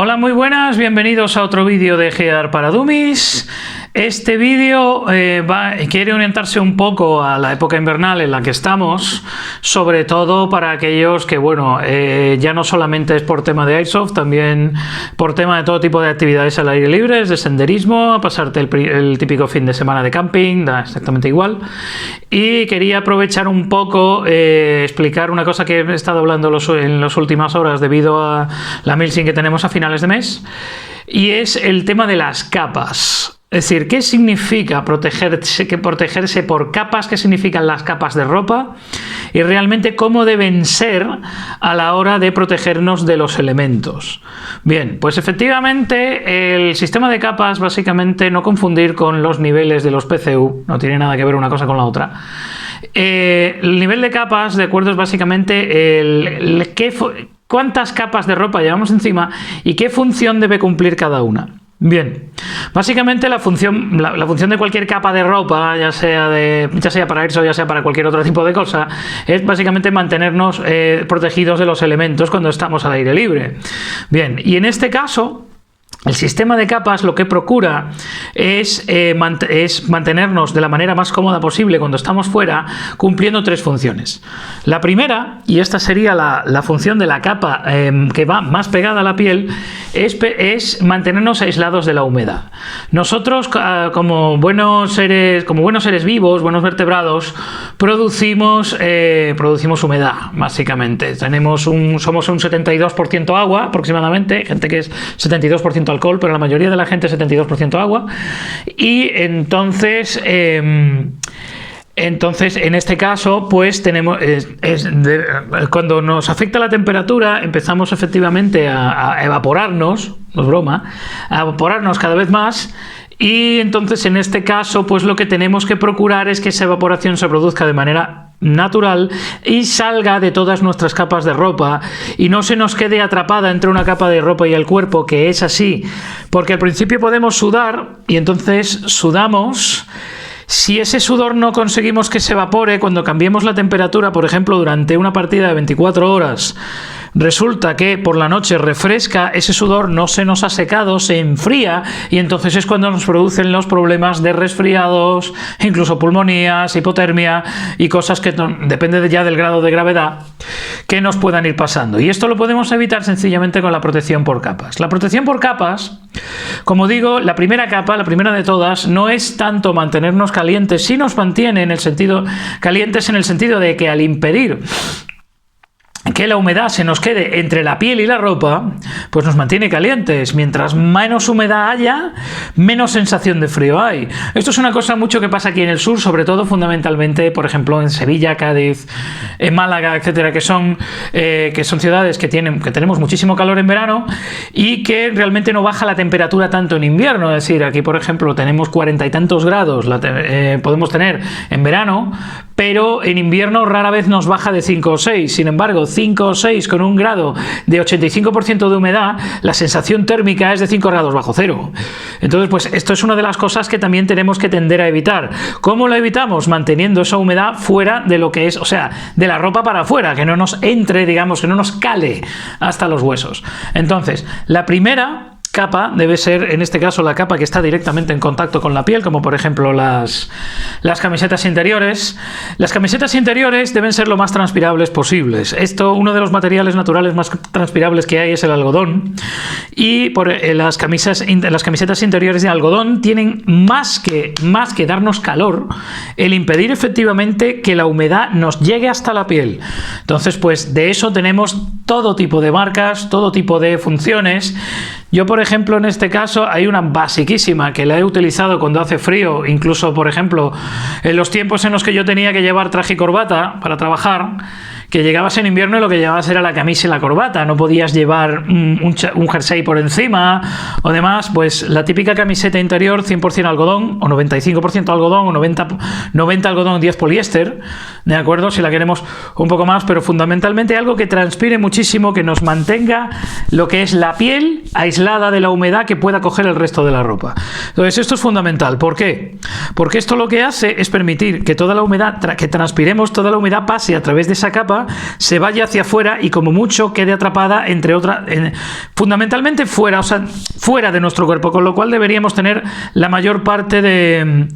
Hola, muy buenas, bienvenidos a otro vídeo de Gear para Dummies. Este vídeo quiere orientarse un poco a la época invernal en la que estamos, sobre todo para aquellos que, bueno, ya no solamente es por tema de Airsoft, también por tema de todo tipo de actividades al aire libre, de senderismo, a pasarte el típico fin de semana de camping, da exactamente igual. Y quería aprovechar un poco, explicar una cosa que he estado hablando en las últimas horas debido a la milsing que tenemos a finales de mes, y es el tema de las capas. Es decir, ¿qué significa protegerse por capas? ¿Qué significan las capas de ropa? Y realmente cómo deben ser a la hora de protegernos de los elementos. Bien, pues efectivamente el sistema de capas, básicamente no confundir con los niveles de los PCU, no tiene nada que ver una cosa con la otra. El nivel de capas, de acuerdo, es básicamente cuántas capas de ropa llevamos encima y qué función debe cumplir cada una. Bien, básicamente la función de cualquier capa de ropa, ya sea para Airsoft, ya sea para cualquier otro tipo de cosa, es básicamente mantenernos protegidos de los elementos cuando estamos al aire libre. Bien, y en este caso el sistema de capas lo que procura es mantenernos de la manera más cómoda posible cuando estamos fuera, cumpliendo tres funciones. La primera, y esta sería la función de la capa que va más pegada a la piel, es mantenernos aislados de la humedad. Nosotros, como buenos seres vivos, buenos vertebrados, producimos humedad, básicamente. Somos un 72% agua, aproximadamente, gente que es 72% alcohol, pero la mayoría de la gente es 72% agua. Y entonces en este caso, pues cuando nos afecta la temperatura, empezamos efectivamente a evaporarnos, no es broma, a evaporarnos cada vez más. Y entonces en este caso, pues lo que tenemos que procurar es que esa evaporación se produzca de manera natural y salga de todas nuestras capas de ropa y no se nos quede atrapada entre una capa de ropa y el cuerpo, que es así, porque al principio podemos sudar y entonces sudamos. Si ese sudor no conseguimos que se evapore, cuando cambiemos la temperatura, por ejemplo, durante una partida de 24 horas, resulta que por la noche refresca, ese sudor no se nos ha secado, se enfría, y entonces es cuando nos producen los problemas de resfriados, incluso pulmonías, hipotermia y cosas que depende ya del grado de gravedad que nos puedan ir pasando. Y esto lo podemos evitar sencillamente con la protección por capas. La protección por capas, como digo, la primera capa, la primera de todas, no es tanto mantenernos calientes, sí nos mantiene calientes en el sentido de que al impedir que la humedad se nos quede entre la piel y la ropa, pues nos mantiene calientes. Mientras menos humedad haya, menos sensación de frío hay. Esto es una cosa mucho que pasa aquí en el sur, sobre todo fundamentalmente, por ejemplo, en Sevilla, Cádiz, en Málaga, etcétera, que son ciudades que tenemos muchísimo calor en verano y que realmente no baja la temperatura tanto en invierno. Es decir, aquí, por ejemplo, tenemos 40 y tantos grados, podemos tener en verano, pero en invierno rara vez nos baja de 5 o 6. Sin embargo, 5 o 6 con un grado de 85% de humedad, la sensación térmica es de 5 grados bajo cero. Entonces, pues esto es una de las cosas que también tenemos que tender a evitar. ¿Cómo lo evitamos? Manteniendo esa humedad fuera de lo que es, o sea, de la ropa para afuera, que no nos entre, digamos, que no nos cale hasta los huesos. Entonces, la primera capa debe ser, en este caso, la capa que está directamente en contacto con la piel, como por ejemplo las camisetas interiores. Las camisetas interiores deben ser lo más transpirables posibles. Uno de los materiales naturales más transpirables que hay es el algodón, y las camisetas interiores de algodón tienen más que darnos calor, el impedir efectivamente que la humedad nos llegue hasta la piel. Entonces, pues de eso tenemos todo tipo de marcas, todo tipo de funciones. Yo, por ejemplo, en este caso hay una basiquísima que la he utilizado cuando hace frío, incluso, por ejemplo, en los tiempos en los que yo tenía que llevar traje y corbata para trabajar, que llegabas en invierno y lo que llevabas era la camisa y la corbata, no podías llevar un jersey por encima o demás. Pues la típica camiseta interior 100% algodón, o 95% algodón, o 90 algodón, 10 poliéster, ¿de acuerdo? Si la queremos un poco más, pero fundamentalmente algo que transpire muchísimo, que nos mantenga lo que es la piel aislada de la humedad que pueda coger el resto de la ropa. Entonces esto es fundamental. ¿Por qué? Porque esto lo que hace es permitir que toda la humedad, que transpiremos, toda la humedad pase a través de esa capa, se vaya hacia afuera y como mucho quede atrapada entre otras, fundamentalmente fuera, o sea, fuera de nuestro cuerpo, con lo cual deberíamos tener la mayor parte de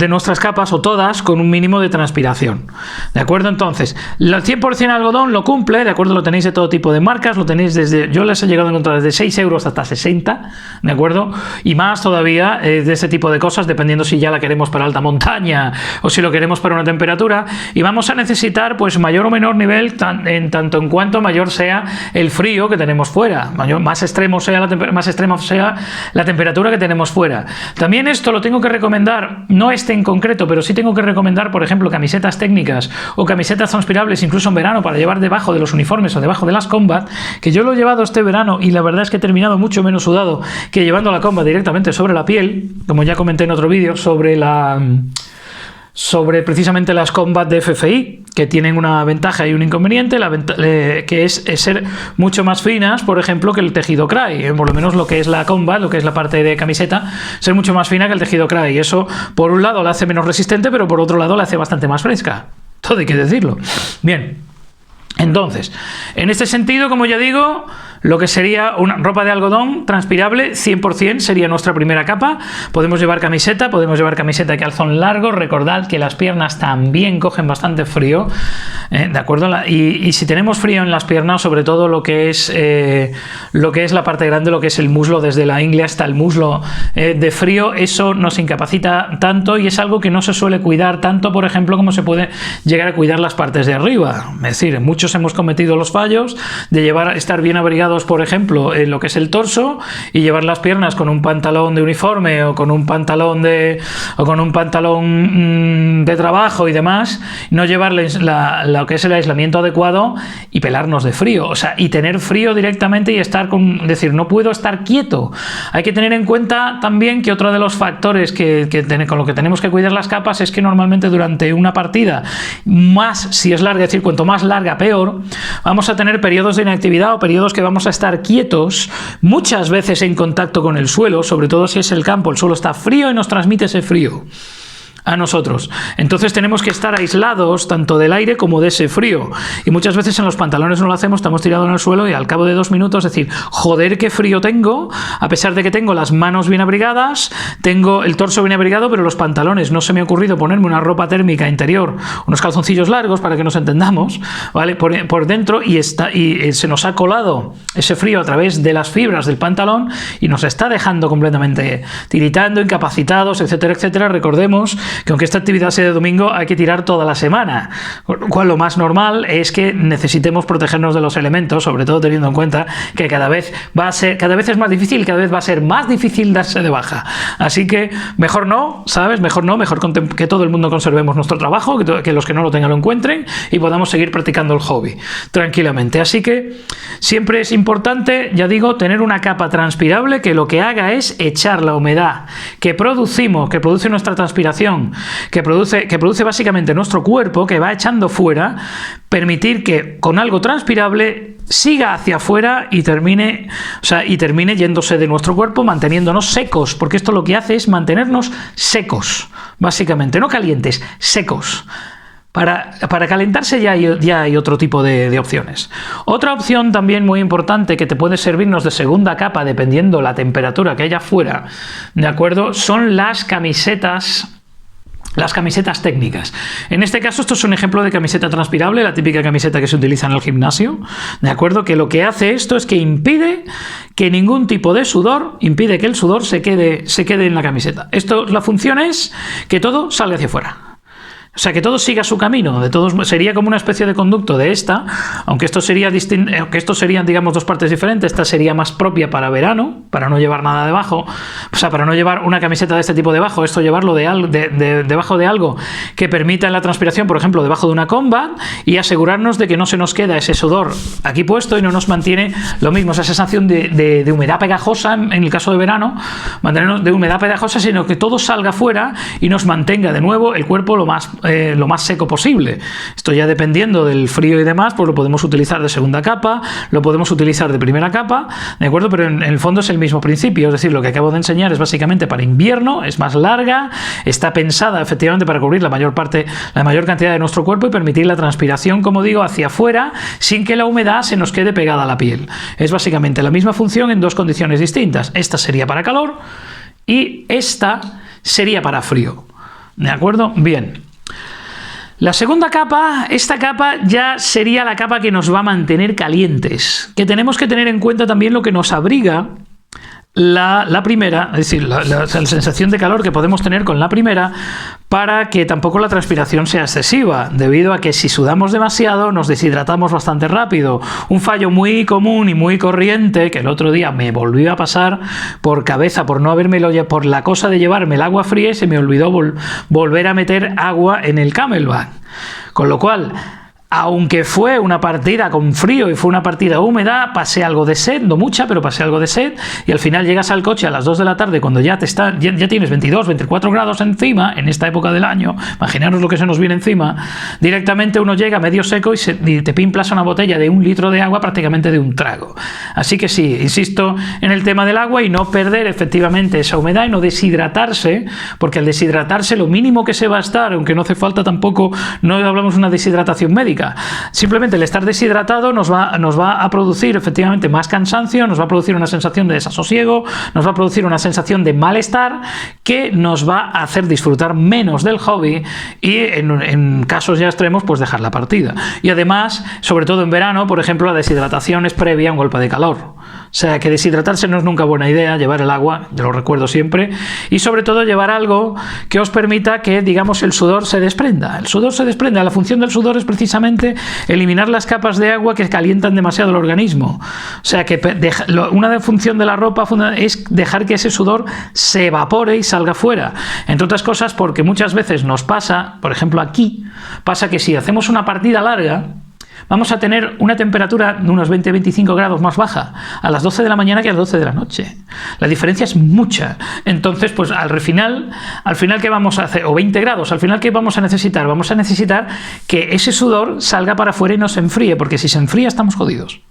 nuestras capas o todas con un mínimo de transpiración. ¿De acuerdo? Entonces, el 100% algodón lo cumple, ¿de acuerdo? Lo tenéis de todo tipo de marcas, lo tenéis desde, yo les he llegado a encontrar desde 6 euros hasta 60, ¿de acuerdo? Y más todavía de ese tipo de cosas, dependiendo si ya la queremos para alta montaña o si lo queremos para una temperatura, y vamos a necesitar pues mayor o menor nivel tanto en cuanto mayor sea el frío que tenemos fuera, más extrema sea la temperatura que tenemos fuera. También esto lo tengo que recomendar, no este en concreto, pero sí tengo que recomendar, por ejemplo, camisetas técnicas o camisetas transpirables incluso en verano para llevar debajo de los uniformes o debajo de las combat, que yo lo he llevado este verano y la verdad es que he terminado mucho menos sudado que llevando la combat directamente sobre la piel, como ya comenté en otro vídeo sobre precisamente las combat de FFI, que tienen una ventaja y un inconveniente, que es ser mucho más finas, por ejemplo, que el tejido cray, por lo menos lo que es la combat, lo que es la parte de camiseta, ser mucho más fina que el tejido cray, y eso por un lado la hace menos resistente, pero por otro lado la hace bastante más fresca, todo hay que decirlo. Bien, entonces, en este sentido, como ya digo, lo que sería una ropa de algodón transpirable 100% sería nuestra primera capa. Podemos llevar camiseta de calzón largo. Recordad que las piernas también cogen bastante frío, ¿de acuerdo? Y si tenemos frío en las piernas, sobre todo lo que es la parte grande, lo que es el muslo, desde la ingle hasta el muslo, de frío, eso nos incapacita tanto y es algo que no se suele cuidar tanto, por ejemplo, como se puede llegar a cuidar las partes de arriba. Es decir, muchos hemos cometido los fallos de estar bien abrigados, por ejemplo, en lo que es el torso y llevar las piernas con un pantalón de uniforme o con un pantalón de trabajo y demás, no llevar lo que es el aislamiento adecuado y pelarnos de frío, o sea, y tener frío directamente y decir, no puedo estar quieto. Hay que tener en cuenta también que otro de los factores con lo que tenemos que cuidar las capas es que normalmente durante una partida, más si es larga, es decir, cuanto más larga peor, vamos a tener periodos de inactividad o periodos que vamos a estar quietos, muchas veces en contacto con el suelo, sobre todo si es el campo, el suelo está frío y nos transmite ese frío a nosotros. Entonces tenemos que estar aislados tanto del aire como de ese frío, y muchas veces en los pantalones no lo hacemos, estamos tirados en el suelo y al cabo de 2 minutos decir, joder, qué frío tengo, a pesar de que tengo las manos bien abrigadas, tengo el torso bien abrigado, pero los pantalones, no se me ha ocurrido ponerme una ropa térmica interior, unos calzoncillos largos para que nos entendamos, ¿vale? Por dentro, y se nos ha colado ese frío a través de las fibras del pantalón y nos está dejando completamente tiritando, incapacitados, etcétera, etcétera. Recordemos que aunque esta actividad sea de domingo, hay que tirar toda la semana, con lo cual lo más normal es que necesitemos protegernos de los elementos, sobre todo teniendo en cuenta que cada vez es más difícil, cada vez va a ser más difícil darse de baja. Así que mejor no, ¿sabes? Mejor que todo el mundo conservemos nuestro trabajo, que los que no lo tengan lo encuentren y podamos seguir practicando el hobby tranquilamente. Así que siempre es importante, ya digo, tener una capa transpirable que lo que haga es echar la humedad que produce nuestra transpiración, que produce básicamente nuestro cuerpo, que va echando fuera, permitir que con algo transpirable siga hacia afuera y termine yéndose de nuestro cuerpo, manteniéndonos secos, porque esto lo que hace es mantenernos secos, básicamente, no calientes, secos. Para calentarse ya hay otro tipo de opciones. Otra opción también muy importante que te puede servirnos de segunda capa dependiendo la temperatura que haya afuera, ¿de acuerdo? Son las camisetas técnicas. En este caso, esto es un ejemplo de camiseta transpirable, la típica camiseta que se utiliza en el gimnasio, ¿de acuerdo? Que lo que hace esto es que impide que ningún tipo de sudor, impide que el sudor se quede en la camiseta. La función es que todo salga hacia afuera. O sea, que todo siga su camino, sería como una especie de conducto de esta, aunque esto serían, digamos, dos partes diferentes. Esta sería más propia para verano, para no llevar nada debajo, o sea, para no llevar una camiseta de este tipo debajo, esto llevarlo debajo de algo que permita la transpiración, por ejemplo, debajo de una combat, y asegurarnos de que no se nos queda ese sudor aquí puesto y no nos mantiene lo mismo, esa sensación de humedad pegajosa, en el caso de verano, mantenernos de humedad pegajosa, sino que todo salga fuera y nos mantenga de nuevo el cuerpo lo más lo más seco posible. Esto ya dependiendo del frío y demás, pues lo podemos utilizar de segunda capa, lo podemos utilizar de primera capa, ¿de acuerdo? Pero en el fondo es el mismo principio, es decir, lo que acabo de enseñar es básicamente para invierno, es más larga, está pensada efectivamente para cubrir la mayor cantidad de nuestro cuerpo y permitir la transpiración, como digo, hacia afuera, sin que la humedad se nos quede pegada a la piel. Es básicamente la misma función en dos condiciones distintas. Esta sería para calor y esta sería para frío. ¿De acuerdo? Bien. La segunda capa, esta capa ya sería la capa que nos va a mantener calientes, que tenemos que tener en cuenta también lo que nos abriga la primera, es decir, la sensación de calor que podemos tener con la primera, para que tampoco la transpiración sea excesiva, debido a que si sudamos demasiado nos deshidratamos bastante rápido. Un fallo muy común y muy corriente, que el otro día me volvió a pasar por cabeza, por no habérmelo, por la cosa de llevarme el agua fría, y se me olvidó volver a meter agua en el CamelBak. Con lo cual, aunque fue una partida con frío y fue una partida húmeda, pasé algo de sed, no mucha, pero pasé algo de sed, y al final llegas al coche a las 2 de la tarde cuando ya tienes 22, 24 grados encima, en esta época del año, imaginaros lo que se nos viene encima, directamente uno llega medio seco y te pimplas una botella de 1 litro de agua prácticamente de un trago. Así que sí, insisto en el tema del agua y no perder efectivamente esa humedad y no deshidratarse, porque al deshidratarse lo mínimo que se va a estar, aunque no hace falta tampoco, no hablamos de una deshidratación médica, simplemente el estar deshidratado nos va a producir efectivamente más cansancio, nos va a producir una sensación de desasosiego, nos va a producir una sensación de malestar que nos va a hacer disfrutar menos del hobby y en casos ya extremos pues dejar la partida. Y además, sobre todo en verano, por ejemplo, la deshidratación es previa a un golpe de calor. O sea que deshidratarse no es nunca buena idea, llevar el agua, yo lo recuerdo siempre, y sobre todo llevar algo que os permita que, digamos, el sudor se desprenda. El sudor se desprenda, la función del sudor es precisamente eliminar las capas de agua que calientan demasiado el organismo. O sea que una función de la ropa es dejar que ese sudor se evapore y salga fuera. Entre otras cosas porque muchas veces nos pasa, por ejemplo aquí, pasa que si hacemos una partida larga, vamos a tener una temperatura de unos 20-25 grados más baja a las 12 de la mañana que a las 12 de la noche. La diferencia es mucha. Entonces, pues al final, ¿qué vamos a hacer? O 20 grados, al final, ¿qué vamos a necesitar? Vamos a necesitar que ese sudor salga para afuera y no se enfríe, porque si se enfría estamos jodidos.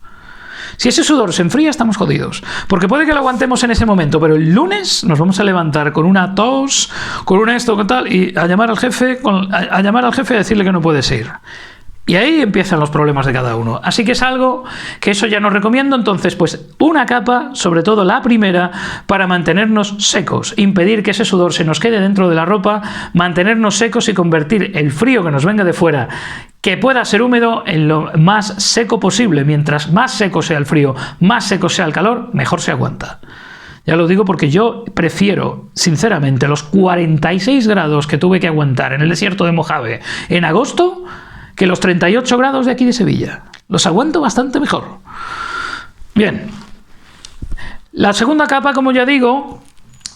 Si ese sudor se enfría, estamos jodidos. Porque puede que lo aguantemos en ese momento, pero el lunes nos vamos a levantar con una tos, con una esto, con tal, y a llamar al jefe a decirle que no puedes ir. Y ahí empiezan los problemas de cada uno. Así que es algo que eso ya no recomiendo. Entonces, pues una capa, sobre todo la primera, para mantenernos secos, impedir que ese sudor se nos quede dentro de la ropa, mantenernos secos y convertir el frío que nos venga de fuera, que pueda ser húmedo, en lo más seco posible. Mientras más seco sea el frío, más seco sea el calor, mejor se aguanta. Ya lo digo porque yo prefiero, sinceramente, los 46 grados que tuve que aguantar en el desierto de Mojave en agosto, que los 38 grados de aquí de Sevilla. Los aguanto bastante mejor. Bien. La segunda capa, como ya digo,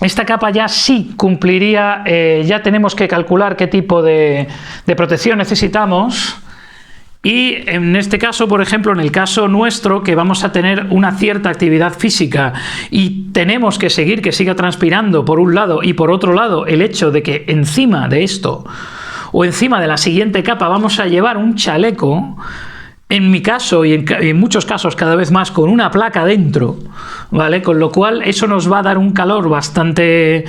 esta capa ya sí cumpliría, ya tenemos que calcular qué tipo de protección necesitamos. Y en este caso, por ejemplo, en el caso nuestro, que vamos a tener una cierta actividad física y tenemos que seguir que siga transpirando por un lado y por otro lado el hecho de que encima de esto o encima de la siguiente capa vamos a llevar un chaleco, en mi caso y en muchos casos cada vez más con una placa dentro, ¿vale? Con lo cual eso nos va a dar un calor bastante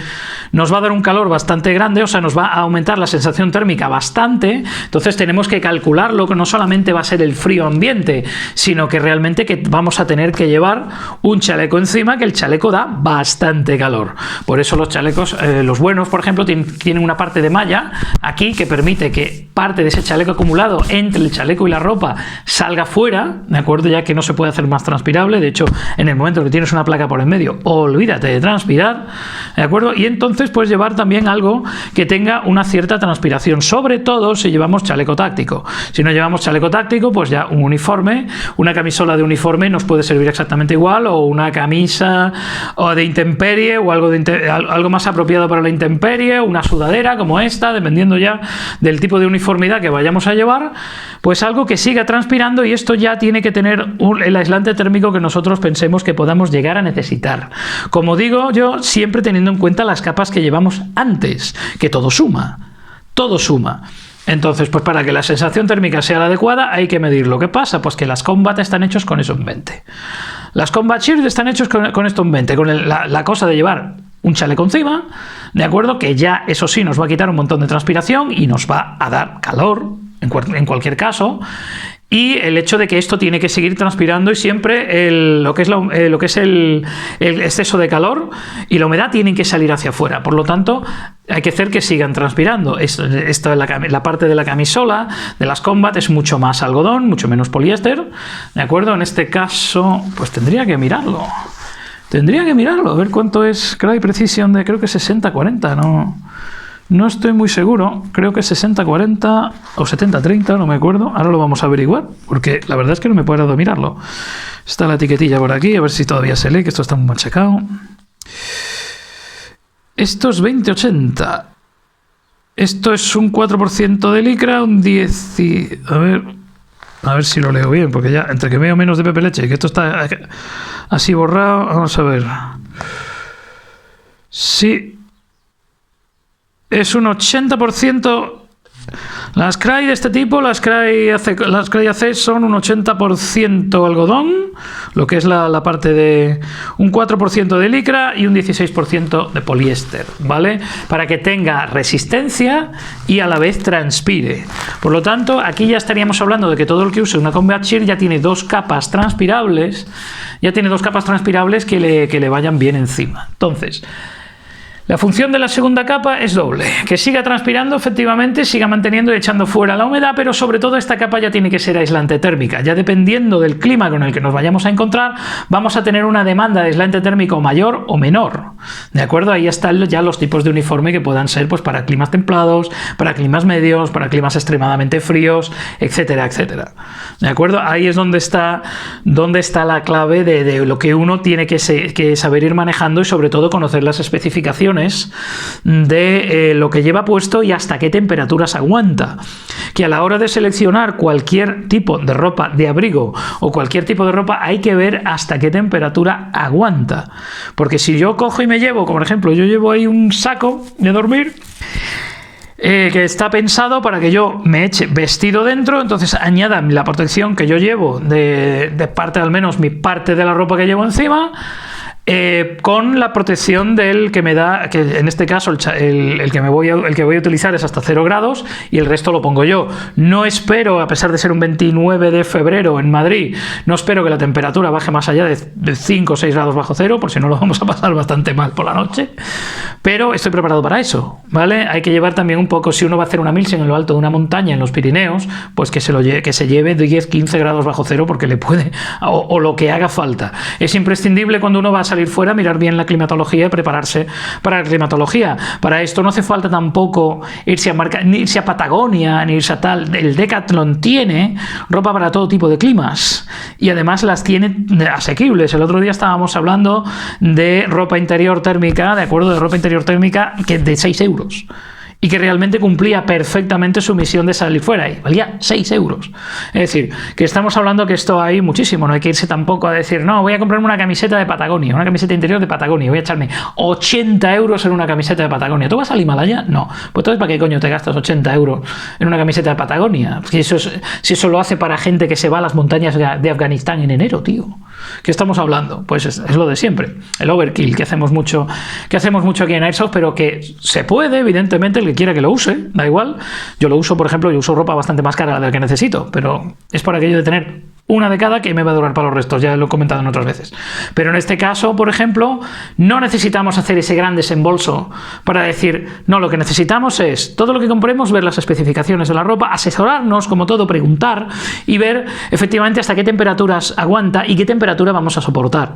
grande, o sea, nos va a aumentar la sensación térmica bastante. Entonces tenemos que calcularlo, que no solamente va a ser el frío ambiente, sino que realmente que vamos a tener que llevar un chaleco encima, que el chaleco da bastante calor. Por eso los chalecos, los buenos, por ejemplo, tienen una parte de malla aquí que permite que parte de ese chaleco acumulado entre el chaleco y la ropa salga fuera, ¿de acuerdo? Ya que no se puede hacer más transpirable. De hecho, en el momento que tienes una placa por en medio, olvídate de transpirar, ¿de acuerdo? Y entonces puedes llevar también algo que tenga una cierta transpiración, sobre todo si llevamos chaleco táctico. Si no llevamos chaleco táctico, pues ya un uniforme, una camisola de uniforme nos puede servir exactamente igual, o una camisa o de intemperie, o algo más apropiado para la intemperie, una sudadera como esta, dependiendo ya del tipo de uniformidad que vayamos a llevar, pues algo que siga transpirando, y esto ya tiene que tener el aislante térmico que nosotros pensemos que podamos llegar a necesitar. Como digo yo, siempre teniendo en cuenta las capas que llevamos antes, que todo suma, todo suma. Entonces, pues para que la sensación térmica sea la adecuada hay que medirlo. ¿Qué pasa? Pues que las Combat están hechos con eso en mente. Las Combat Shirt están hechos con esto en mente, con la cosa de llevar un chaleco encima, ¿de acuerdo? Que ya, eso sí, nos va a quitar un montón de transpiración y nos va a dar calor, en cualquier caso. Y el hecho de que esto tiene que seguir transpirando y siempre lo que es el exceso de calor y la humedad tienen que salir hacia afuera. Por lo tanto, hay que hacer que sigan transpirando. Esto es la parte de la camisola de las Combat es mucho más algodón, mucho menos poliéster, ¿de acuerdo? En este caso, pues tendría que mirarlo. A ver cuánto es Cry Precision de, creo que 60-40, no estoy muy seguro, creo que 60-40 o 70-30, no me acuerdo. Ahora lo vamos a averiguar, porque la verdad es que no me puedo mirarlo. Está la etiquetilla por aquí, a ver si todavía se lee, que esto está muy machacado. Esto es 20-80. Esto es un 4% de licra, un 10... A ver si lo leo bien, porque ya entre que veo menos de Pepe Leche y que esto está así borrado, vamos a ver. Sí. Es un 80%. Las Cry de este tipo, las Cry AC son un 80% algodón, lo que es la parte de un 4% de licra y un 16% de poliéster, ¿vale? Para que tenga resistencia y a la vez transpire. Por lo tanto, aquí ya estaríamos hablando de que todo el que use una Combat Shirt ya tiene dos capas transpirables, que le vayan bien encima. Entonces, la función de la segunda capa es doble, que siga transpirando efectivamente, siga manteniendo y echando fuera la humedad, pero sobre todo esta capa ya tiene que ser aislante térmica. Ya dependiendo del clima con el que nos vayamos a encontrar, vamos a tener una demanda de aislante térmico mayor o menor, ¿de acuerdo? Ahí están ya los tipos de uniforme que puedan ser pues para climas templados, para climas medios, para climas extremadamente fríos, etcétera, etcétera, ¿de acuerdo? Ahí es donde está la clave de lo que uno tiene que saber ir manejando y sobre todo conocer las especificaciones de lo que lleva puesto y hasta qué temperaturas aguanta. Que a la hora de seleccionar cualquier tipo de ropa de abrigo o cualquier tipo de ropa hay que ver hasta qué temperatura aguanta. Porque si yo cojo y me llevo, como por ejemplo, yo llevo ahí un saco de dormir que está pensado para que yo me eche vestido dentro, entonces añadan la protección que yo llevo de parte, al menos mi parte de la ropa que llevo encima, con la protección del que me da, que en este caso el que voy a utilizar es hasta 0 grados y el resto lo pongo yo. No espero, a pesar de ser un 29 de febrero en Madrid, no espero que la temperatura baje más allá de 5 o 6 grados bajo cero, por si no lo vamos a pasar bastante mal por la noche, pero estoy preparado para eso, ¿vale? Hay que llevar también un poco, si uno va a hacer una milsim en lo alto de una montaña en los Pirineos, pues que se lleve 10-15 grados bajo cero porque le puede, o lo que haga falta. Es imprescindible cuando uno va a salir fuera, mirar bien la climatología y prepararse para la climatología. Para esto no hace falta tampoco irse a Patagonia, ni irse a tal. El Decathlon tiene ropa para todo tipo de climas y además las tiene asequibles. El otro día estábamos hablando de ropa interior térmica, de acuerdo, de ropa interior térmica que de 6 euros. Y que realmente cumplía perfectamente su misión de salir fuera y valía 6 euros. Es decir, que estamos hablando que esto hay muchísimo, no hay que irse tampoco a decir, no, voy a comprarme una camiseta de Patagonia, una camiseta interior de Patagonia, voy a echarme 80 euros en una camiseta de Patagonia. ¿Tú vas al Himalaya? No. Pues entonces, ¿para qué coño te gastas 80 euros en una camiseta de Patagonia? Si eso lo hace para gente que se va a las montañas de Afganistán en enero, tío. ¿Qué estamos hablando? Pues es lo de siempre, el overkill que hacemos mucho aquí en Airsoft, pero que se puede, evidentemente, el que quiera que lo use, da igual. Yo lo uso, por ejemplo, yo uso ropa bastante más cara de la que necesito, pero es por aquello de tener una de cada que me va a durar para los restos, ya lo he comentado en otras veces. Pero en este caso, por ejemplo, no necesitamos hacer ese gran desembolso para decir, no, lo que necesitamos es, todo lo que compremos, ver las especificaciones de la ropa, asesorarnos, como todo, preguntar y ver efectivamente hasta qué temperaturas aguanta y qué temperatura vamos a soportar.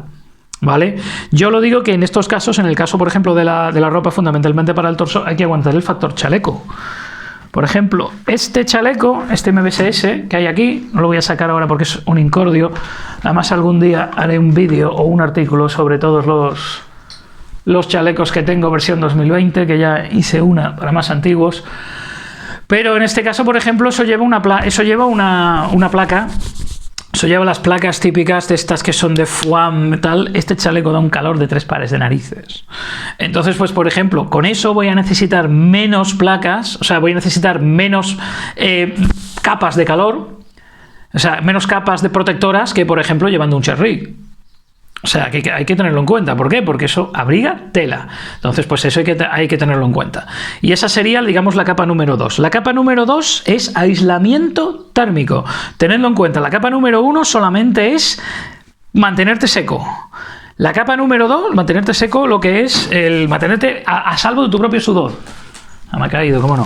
¿Vale? Yo lo digo que en estos casos, en el caso, por ejemplo, de la ropa fundamentalmente para el torso, hay que aguantar el factor chaleco. Por ejemplo, este chaleco, este MBSS que hay aquí, no lo voy a sacar ahora porque es un incordio. Además, algún día haré un vídeo o un artículo sobre todos los chalecos que tengo versión 2020, que ya hice una para más antiguos. Pero en este caso, por ejemplo, eso lleva una placa Eso lleva las placas típicas de estas que son de FUAM, tal. Este chaleco da un calor de 3 pares de narices. Entonces, pues por ejemplo, con eso voy a necesitar menos placas, o sea, voy a necesitar menos capas de calor, o sea, menos capas de protectoras que, por ejemplo, llevando un Cherry. O sea, que hay que tenerlo en cuenta. ¿Por qué? Porque eso abriga tela. Entonces, pues eso hay que tenerlo en cuenta. Y esa sería, digamos, la capa número 2. La capa número 2 es aislamiento térmico. Tenedlo en cuenta. La capa número 1 solamente es mantenerte seco. La capa número 2, mantenerte seco, lo que es el mantenerte a salvo de tu propio sudor. Ah, me ha caído, ¿cómo no?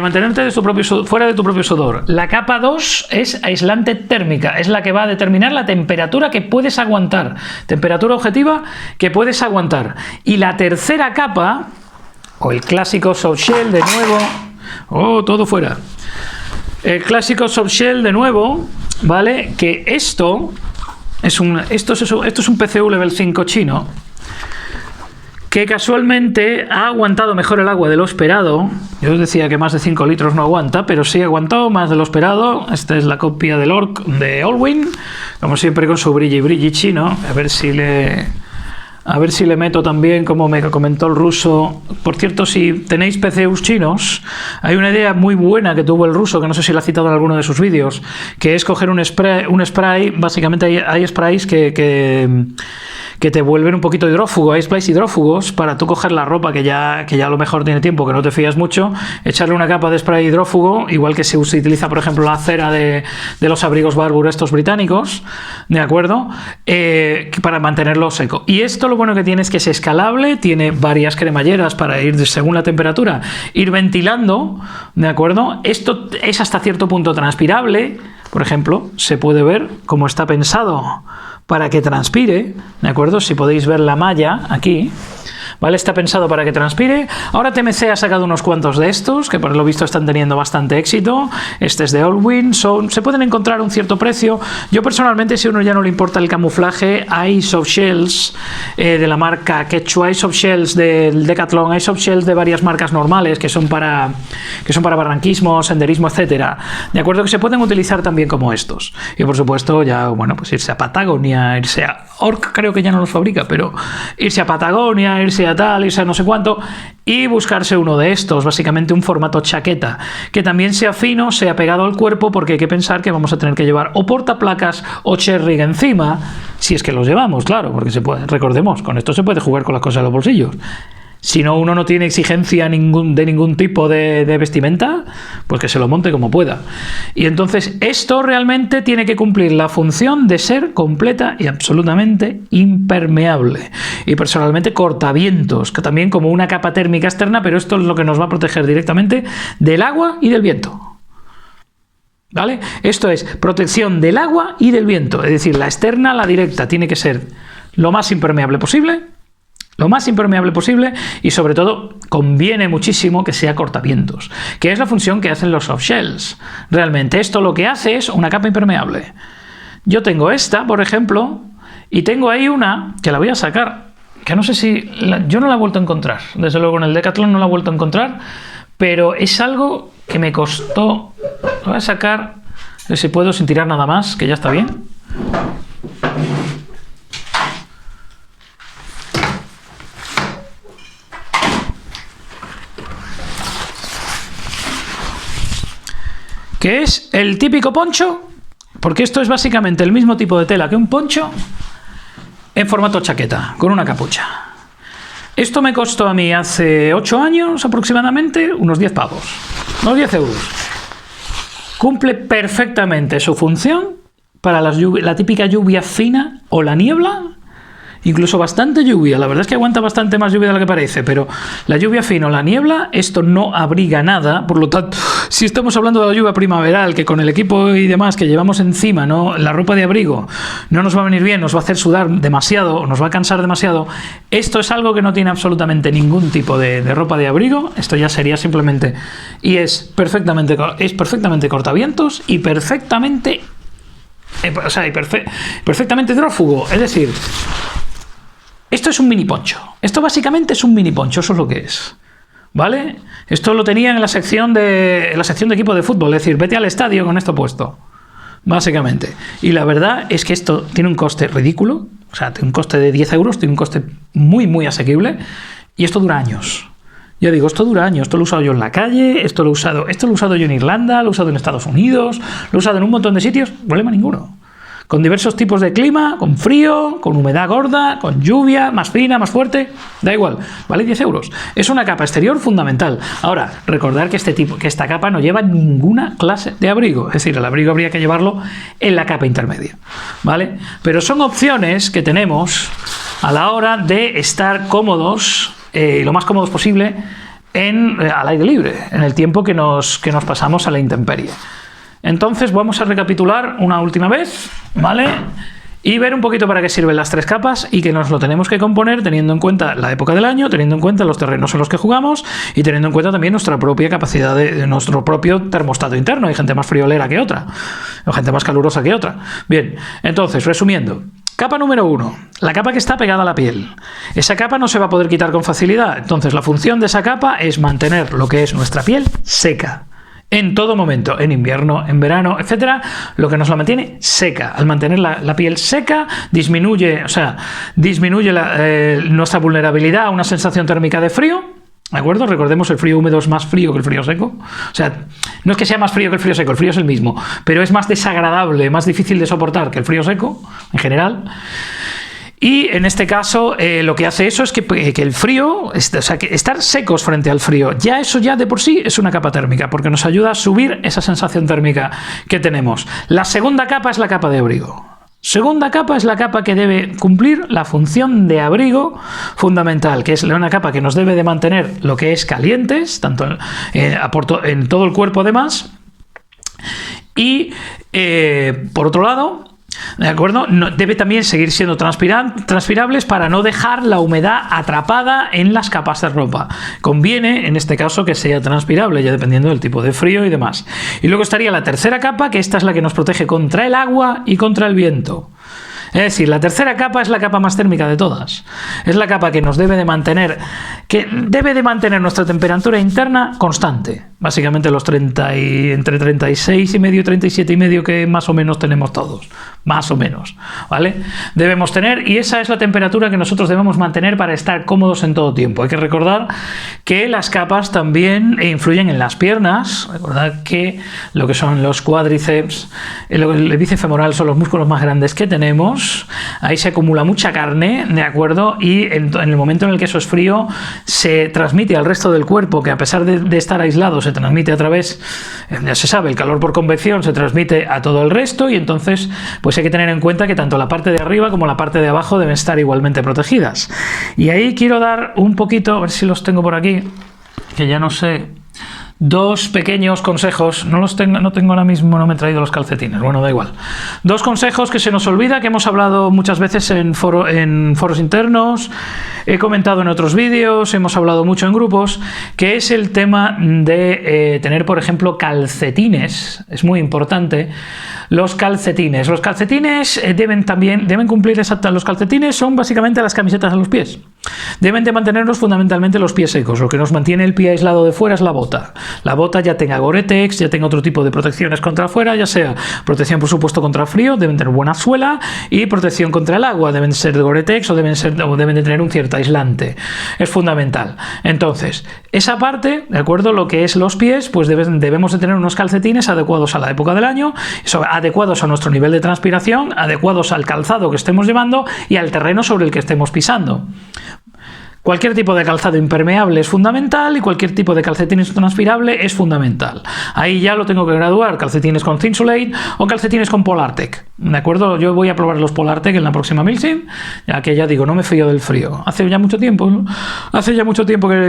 Mantenerte de fuera de tu propio sudor. La capa 2 es aislante térmica, es la que va a determinar la temperatura que puedes aguantar, temperatura objetiva que puedes aguantar. Y la tercera capa, o el clásico soft shell de nuevo, todo fuera. El clásico soft shell de nuevo, ¿vale? Que esto es un PCU Level 5 chino, que casualmente ha aguantado mejor el agua de lo esperado. Yo os decía que más de 5 litros no aguanta, pero sí ha aguantado más de lo esperado. Esta es la copia del Orc de Allwyn, como siempre con su brilli chino. A ver si le meto también, como me comentó el ruso. Por cierto, si tenéis PCUs chinos, hay una idea muy buena que tuvo el ruso, que no sé si la ha citado en alguno de sus vídeos, que es coger un spray. Básicamente hay sprays que te vuelven un poquito hidrófugo. Hay sprays hidrófugos para tú coger la ropa que ya a lo mejor tiene tiempo, que no te fías mucho, echarle una capa de spray hidrófugo, igual que se utiliza, por ejemplo, la cera de los abrigos Barbour estos británicos, ¿de acuerdo? Para mantenerlo seco. Y esto lo bueno que tiene es que es escalable, tiene varias cremalleras para ir, según la temperatura, ir ventilando, ¿de acuerdo? Esto es hasta cierto punto transpirable. Por ejemplo, se puede ver cómo está pensado para que transpire, ¿de acuerdo? Si podéis ver la malla aquí, ¿vale? Está pensado para que transpire. Ahora TMC ha sacado unos cuantos de estos, que por lo visto están teniendo bastante éxito. Este es de Allwyn, se pueden encontrar a un cierto precio. Yo personalmente, si a uno ya no le importa el camuflaje, hay soft shells de la marca Quechua, hay soft shells del Decathlon, hay soft shells de varias marcas normales que son para barranquismo, senderismo, etcétera. De acuerdo, que se pueden utilizar también como estos. Y por supuesto, ya, bueno, pues irse a Patagonia, irse a Orc, creo que ya no los fabrica, pero irse a Patagonia, irse a tal, irse a no sé cuánto, y buscarse uno de estos, básicamente un formato chaqueta, que también sea fino, sea pegado al cuerpo, porque hay que pensar que vamos a tener que llevar o portaplacas o cherry encima, si es que los llevamos, claro, porque recordemos, con esto se puede jugar con las cosas en los bolsillos. Si no, uno no tiene exigencia de ningún tipo de vestimenta, pues que se lo monte como pueda. Y entonces esto realmente tiene que cumplir la función de ser completa y absolutamente impermeable. Y personalmente cortavientos, que también como una capa térmica externa, pero esto es lo que nos va a proteger directamente del agua y del viento. ¿Vale? Esto es protección del agua y del viento. Es decir, la externa, la directa, tiene que ser lo más impermeable posible. Lo más impermeable posible, y sobre todo conviene muchísimo que sea cortavientos, que es la función que hacen los soft shells. Realmente esto lo que hace es una capa impermeable. Yo tengo esta, por ejemplo, y tengo ahí una que la voy a sacar, que no sé si... yo no la he vuelto a encontrar, desde luego en el Decathlon no la he vuelto a encontrar, pero es algo que me costó... Lo voy a sacar, si puedo, sin tirar nada más, que ya está bien. Que es el típico poncho, porque esto es básicamente el mismo tipo de tela que un poncho en formato chaqueta, con una capucha. Esto me costó a mí hace 8 años aproximadamente unos 10 pavos, unos 10 euros. Cumple perfectamente su función para la típica lluvia fina o la niebla. Incluso bastante lluvia, la verdad es que aguanta bastante más lluvia de la que parece, pero la lluvia fina o la niebla, esto no abriga nada, por lo tanto, si estamos hablando de la lluvia primaveral, que con el equipo y demás que llevamos encima, ¿no? La ropa de abrigo no nos va a venir bien, nos va a hacer sudar demasiado, nos va a cansar demasiado, esto es algo que no tiene absolutamente ningún tipo de ropa de abrigo, esto ya sería simplemente, y es perfectamente cortavientos y perfectamente, perfectamente hidrófugo, es decir... Esto es un mini poncho. Esto básicamente es un mini poncho, eso es lo que es. ¿Vale? Esto lo tenían en la sección de equipo de fútbol, es decir, vete al estadio con esto puesto. básicamente. Y la verdad es que esto tiene un coste ridículo, o sea, tiene un coste de 10 euros, tiene un coste muy, muy asequible, y esto dura años. Ya digo, esto dura años, esto lo he usado yo en la calle, esto lo he usado yo en Irlanda, lo he usado en Estados Unidos, lo he usado en un montón de sitios, problema ninguno. Con diversos tipos de clima, con frío, con humedad gorda, con lluvia, más fina, más fuerte, da igual, vale 10 euros. Es una capa exterior fundamental. Ahora, recordar que esta capa no lleva ninguna clase de abrigo, es decir, el abrigo habría que llevarlo en la capa intermedia, ¿vale? Pero son opciones que tenemos a la hora de estar cómodos, lo más cómodos posible, al aire libre, en el tiempo que nos pasamos a la intemperie. Entonces vamos a recapitular una última vez, ¿vale? Y ver un poquito para qué sirven las 3 capas y que nos lo tenemos que componer teniendo en cuenta la época del año, teniendo en cuenta los terrenos en los que jugamos y teniendo en cuenta también nuestra propia capacidad de nuestro propio termostato interno. Hay gente más friolera que otra, o gente más calurosa que otra. Bien, entonces, resumiendo. Capa número 1, la capa que está pegada a la piel. Esa capa no se va a poder quitar con facilidad, entonces la función de esa capa es mantener lo que es nuestra piel seca. En todo momento, en invierno, en verano, etcétera, lo que nos la mantiene seca. Al mantener la piel seca, disminuye nuestra vulnerabilidad a una sensación térmica de frío. ¿De acuerdo? Recordemos, el frío húmedo es más frío que el frío seco. O sea, no es que sea más frío que el frío seco, el frío es el mismo, pero es más desagradable, más difícil de soportar que el frío seco, en general. Y en este caso lo que hace eso es que el frío, o sea, que estar secos frente al frío, eso ya de por sí es una capa térmica, porque nos ayuda a subir esa sensación térmica que tenemos. La segunda capa es la capa de abrigo. Segunda capa es la capa que debe cumplir la función de abrigo fundamental, que es una capa que nos debe de mantener lo que es calientes, tanto en todo el cuerpo además, y por otro lado, ¿de acuerdo? Debe también seguir siendo transpirables para no dejar la humedad atrapada en las capas de ropa. Conviene, en este caso, que sea transpirable, ya dependiendo del tipo de frío y demás. Y luego estaría la tercera capa, que esta es la que nos protege contra el agua y contra el viento. Es decir, la tercera capa es la capa más térmica de todas. Es la capa que nos debe de mantener nuestra temperatura interna constante. Básicamente entre 36,5 y 37,5 que más o menos tenemos todos. Más o menos, ¿vale? Debemos tener, y esa es la temperatura que nosotros debemos mantener para estar cómodos en todo tiempo. Hay que recordar que las capas también influyen en las piernas. Recordad que lo que son los cuádriceps, el bíceps femoral son los músculos más grandes que tenemos. Ahí se acumula mucha carne, ¿de acuerdo? Y en el momento en el que eso es frío, se transmite al resto del cuerpo, que a pesar de estar aislado, se transmite a través, ya se sabe, el calor por convección se transmite a todo el resto, y entonces pues hay que tener en cuenta que tanto la parte de arriba como la parte de abajo deben estar igualmente protegidas. Y ahí quiero dar un poquito, a ver si los tengo por aquí, que ya no sé, 2 pequeños consejos. No tengo ahora mismo, no me he traído los calcetines, bueno, da igual. 2 consejos que se nos olvida, que hemos hablado muchas veces en foros internos, he comentado en otros vídeos, hemos hablado mucho en grupos, que es el tema de tener, por ejemplo, calcetines. Es muy importante. Los calcetines deben cumplir los calcetines son básicamente las camisetas a los pies. Deben de mantenernos fundamentalmente los pies secos. Lo que nos mantiene el pie aislado de fuera es la bota. La bota ya tenga Gore-Tex, ya tenga otro tipo de protecciones contra afuera, ya sea protección por supuesto contra el frío, deben tener buena suela, y protección contra el agua, deben ser de Gore-Tex o deben de tener un cierto aislante. Es fundamental. Entonces, esa parte, ¿de acuerdo? Lo que es los pies, pues debemos de tener unos calcetines adecuados a la época del año, adecuados a nuestro nivel de transpiración, adecuados al calzado que estemos llevando y al terreno sobre el que estemos pisando. Cualquier tipo de calzado impermeable es fundamental y cualquier tipo de calcetines transpirable es fundamental. Ahí ya lo tengo que graduar, calcetines con Thinsulate o calcetines con Polartec. ¿De acuerdo? Yo voy a probar los Polartec en la próxima Milsim, ya que ya digo, no me fío del frío. Hace ya mucho tiempo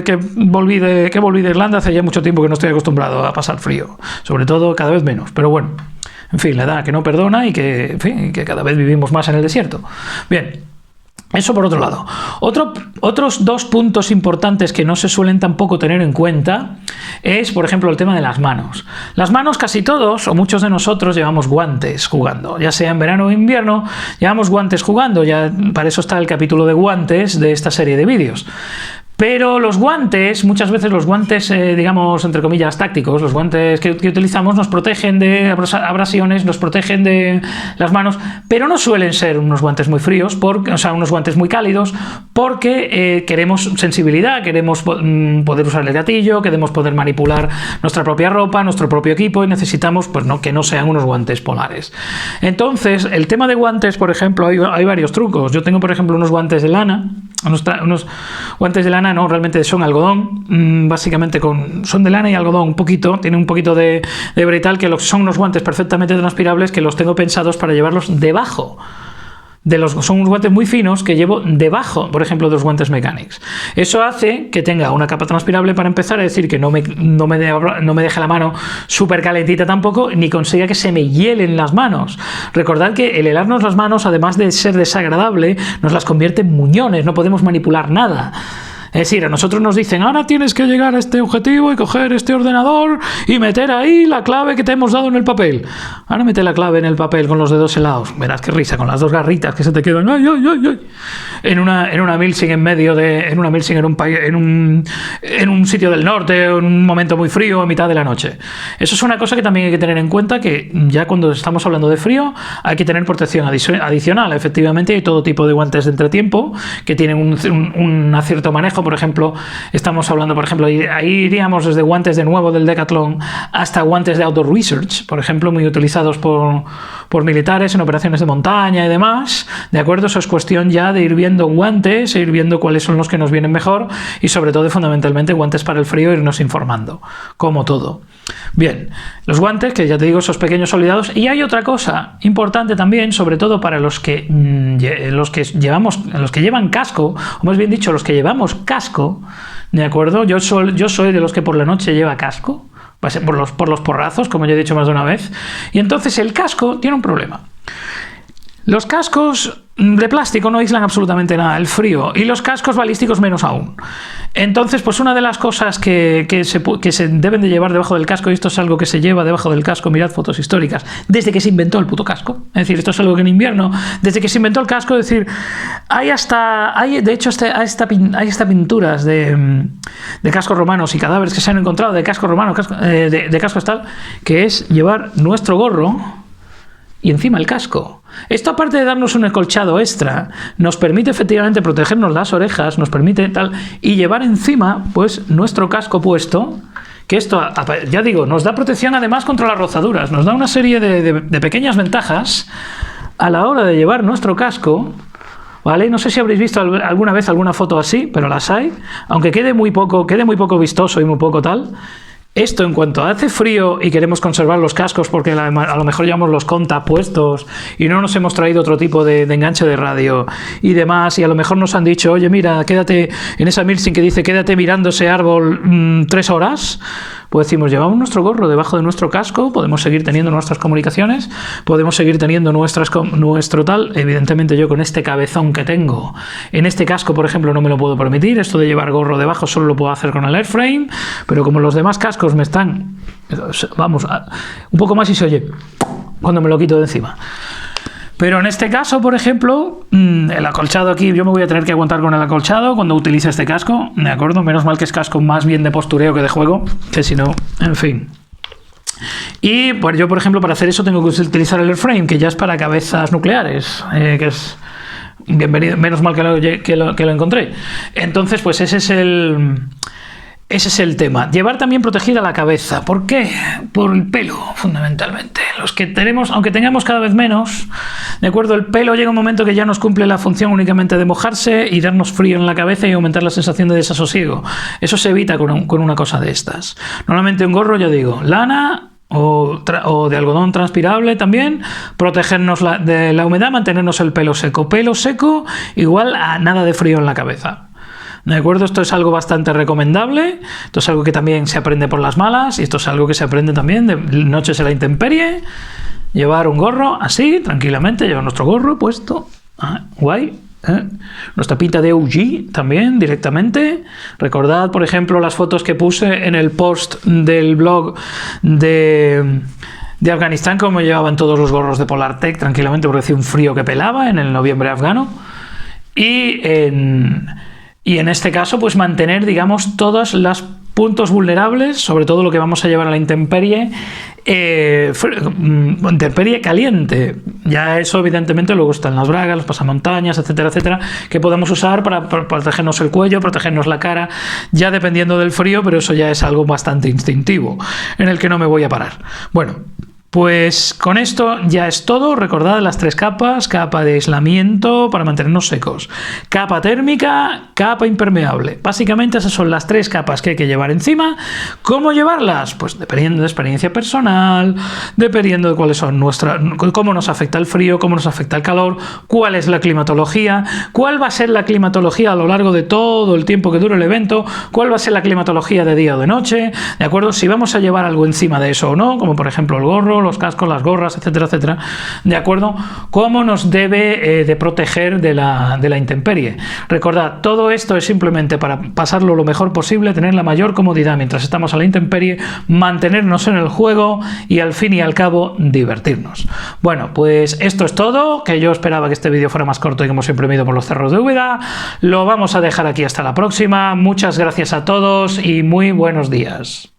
que volví de Irlanda, hace ya mucho tiempo que no estoy acostumbrado a pasar frío. Sobre todo cada vez menos, pero bueno. En fin, la edad que no perdona y que cada vez vivimos más en el desierto. Bien. Eso por otro lado. Otros 2 puntos importantes que no se suelen tampoco tener en cuenta es, por ejemplo, el tema de las manos. Las manos, casi todos o muchos de nosotros llevamos guantes jugando, ya sea en verano o invierno, llevamos guantes jugando, ya para eso está el capítulo de guantes de esta serie de vídeos. Pero los guantes, muchas veces los guantes, digamos, entre comillas, tácticos, los guantes que utilizamos nos protegen de abrasiones, nos protegen de las manos, pero no suelen ser unos guantes muy fríos, o sea, unos guantes muy cálidos, porque queremos sensibilidad, queremos poder usar el gatillo, queremos poder manipular nuestra propia ropa, nuestro propio equipo, y necesitamos pues, que no sean unos guantes polares. Entonces, el tema de guantes, por ejemplo, hay varios trucos. Yo tengo, por ejemplo, unos guantes de lana, unos guantes de lana, no, realmente son algodón, básicamente son de lana y algodón un poquito, tiene un poquito de hebra y tal, que son unos guantes perfectamente transpirables que los tengo pensados para llevarlos debajo. Son unos guantes muy finos que llevo debajo, por ejemplo, de los guantes Mechanics. Eso hace que tenga una capa transpirable para empezar, es decir, que no me deje la mano súper calentita tampoco, ni consiga que se me hielen las manos. Recordad que el helarnos las manos, además de ser desagradable, nos las convierte en muñones, no podemos manipular nada. Es decir, a nosotros nos dicen, ahora tienes que llegar a este objetivo y coger este ordenador y meter ahí la clave que te hemos dado en el papel. Ahora mete la clave en el papel con los dedos helados. Verás qué risa, con las dos garritas que se te quedan. ¡Ay, ay, ay, ay! En una Milsing en medio de... En una Milsing en un sitio del norte, en un momento muy frío, en mitad de la noche. Eso es una cosa que también hay que tener en cuenta, que ya cuando estamos hablando de frío hay que tener protección adicional. Efectivamente, hay todo tipo de guantes de entretiempo que tienen un cierto manejo. Por ejemplo, estamos hablando, por ejemplo, ahí iríamos desde guantes de nuevo del Decathlon hasta guantes de Outdoor Research, por ejemplo, muy utilizados por militares en operaciones de montaña y demás, ¿de acuerdo? Eso es cuestión ya de ir viendo guantes, e ir viendo cuáles son los que nos vienen mejor y sobre todo, fundamentalmente, guantes para el frío, irnos informando, como todo. Bien, los guantes, que ya te digo, esos pequeños soldados. Y hay otra cosa importante también, sobre todo para los que llevan casco, o más bien dicho, los que llevamos casco, ¿de acuerdo? Yo soy de los que por la noche lleva casco, por los porrazos, como ya he dicho más de una vez. Y entonces el casco tiene un problema. Los cascos de plástico no aíslan absolutamente nada el frío, y los cascos balísticos menos aún. Entonces, pues una de las cosas que se deben de llevar debajo del casco, y esto es algo que se lleva debajo del casco, mirad fotos históricas, desde que se inventó el puto casco. Es decir, esto es algo que en invierno, desde que se inventó el casco, es decir, hay pinturas de cascos romanos y cadáveres que se han encontrado de cascos romanos, de cascos tal, que es llevar nuestro gorro y encima el casco. Esto, aparte de darnos un acolchado extra, nos permite efectivamente protegernos las orejas, nos permite tal, y llevar encima pues nuestro casco puesto, que esto, ya digo, nos da protección además contra las rozaduras, nos da una serie de pequeñas ventajas a la hora de llevar nuestro casco, ¿vale? No sé si habréis visto alguna vez alguna foto así, pero las hay, aunque quede muy poco vistoso y muy poco tal. Esto, en cuanto hace frío y queremos conservar los cascos porque a lo mejor llevamos los conta puestos y no nos hemos traído otro tipo de enganche de radio y demás, y a lo mejor nos han dicho, oye, mira, quédate en esa Milsing que dice quédate mirando ese árbol 3 horas, pues decimos, llevamos nuestro gorro debajo de nuestro casco, podemos seguir teniendo nuestras comunicaciones, podemos seguir teniendo nuestro tal. Evidentemente yo con este cabezón que tengo en este casco, por ejemplo, no me lo puedo permitir. Esto de llevar gorro debajo solo lo puedo hacer con el airframe, pero como los demás cascos me están, vamos, un poco más y se oye cuando me lo quito de encima. Pero en este caso, por ejemplo, el acolchado aquí, yo me voy a tener que aguantar con el acolchado cuando utilice este casco, ¿de acuerdo? Menos mal que es casco más bien de postureo que de juego, que si no, en fin. Y pues yo, por ejemplo, para hacer eso tengo que utilizar el airframe, que ya es para cabezas nucleares, que es bienvenido, menos mal que lo encontré. Entonces, pues ese es el tema. Llevar también protegida la cabeza. ¿Por qué? Por el pelo, fundamentalmente. Los que tenemos, aunque tengamos cada vez menos, ¿de acuerdo? El pelo llega un momento que ya nos cumple la función únicamente de mojarse y darnos frío en la cabeza y aumentar la sensación de desasosiego. Eso se evita con una cosa de estas. Normalmente un gorro, ya digo, lana o de algodón transpirable también, protegernos de la humedad, mantenernos el pelo seco. Pelo seco igual a nada de frío en la cabeza. ¿De acuerdo? Esto es algo bastante recomendable, esto es algo que también se aprende por las malas, y esto es algo que se aprende también de noches en la intemperie. Llevar un gorro así, tranquilamente, llevar nuestro gorro puesto, guay. Nuestra pinta de OG también, directamente. Recordad, por ejemplo, las fotos que puse en el post del blog de Afganistán, como llevaban todos los gorros de Polartec, tranquilamente, porque hacía un frío que pelaba en el noviembre afgano. Y Y en este caso, pues mantener, digamos, todos los puntos vulnerables, sobre todo lo que vamos a llevar a la intemperie, intemperie caliente. Ya eso, evidentemente, luego están las bragas, los pasamontañas, etcétera, etcétera, que podemos usar para protegernos el cuello, protegernos la cara, ya dependiendo del frío, pero eso ya es algo bastante instintivo, en el que no me voy a parar. Bueno, pues con esto ya es todo. Recordad las 3 capas: capa de aislamiento para mantenernos secos, capa térmica, capa impermeable. Básicamente esas son las 3 capas que hay que llevar encima. ¿Cómo llevarlas? Pues dependiendo de experiencia personal, dependiendo de cuáles son cómo nos afecta el frío, cómo nos afecta el calor, cuál es la climatología, cuál va a ser la climatología a lo largo de todo el tiempo que dure el evento, cuál va a ser la climatología de día o de noche, ¿de acuerdo? Si vamos a llevar algo encima de eso o no, como por ejemplo el gorro, los cascos, las gorras, etcétera, etcétera, ¿de acuerdo? ¿Cómo nos debe de proteger de la intemperie? Recordad, todo esto es simplemente para pasarlo lo mejor posible, tener la mayor comodidad mientras estamos a la intemperie, mantenernos en el juego y al fin y al cabo divertirnos. Bueno, pues esto es todo, que yo esperaba que este vídeo fuera más corto y como siempre me he ido por los cerros de Úbeda. Lo vamos a dejar aquí hasta la próxima. Muchas gracias a todos y muy buenos días.